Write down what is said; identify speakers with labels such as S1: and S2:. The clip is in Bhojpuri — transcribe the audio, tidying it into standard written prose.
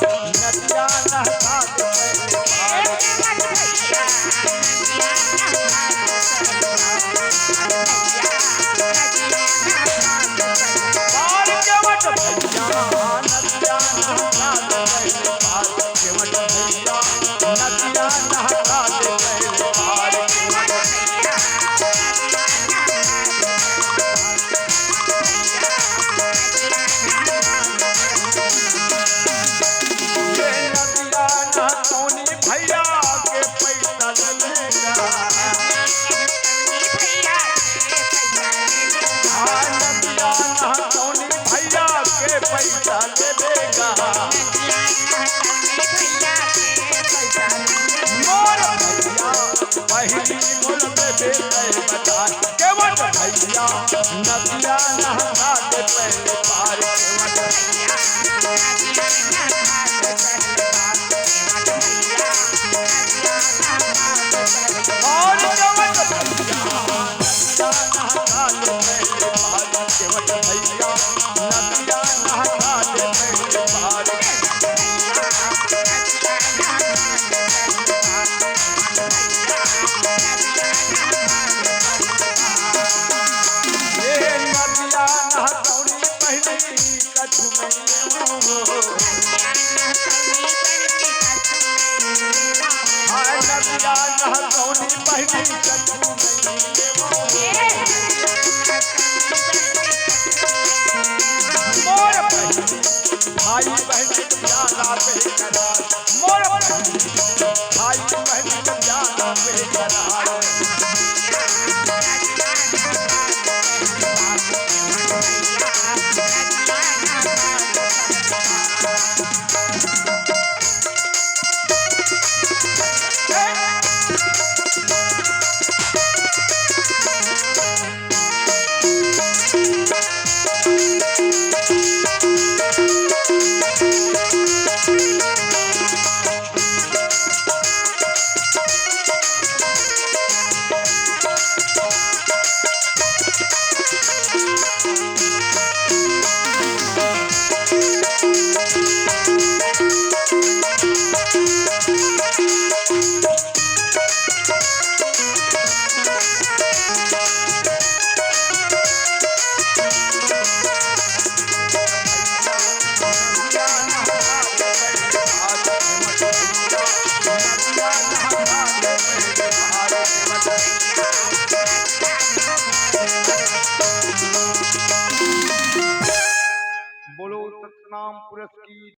S1: नदिया नहा दे पहले पार केवट भैया नदिया नहा दे पहले पार केवट भैया नदिया नहा दे पहले पार भैया के पैसा लेगा नदिया नहातौनी भैया के पैसा लेगा मोर भैया पहली मोल में बेटे बता केवट भैया नदिया नहा दे पहले पार और केवट भैया नदिया नहा दे पहले पार केवट भैया नदिया नहा दे पहले पार ये नदिया नहातौनी पहली कछु में नदिया नहातौनी पहली कछु मोर बहनी भाई बहनी ज्यादा बेकरार मोर बहनी भाई बहनी ज्यादा बेकरार बोलो सतनाम पुरस्की।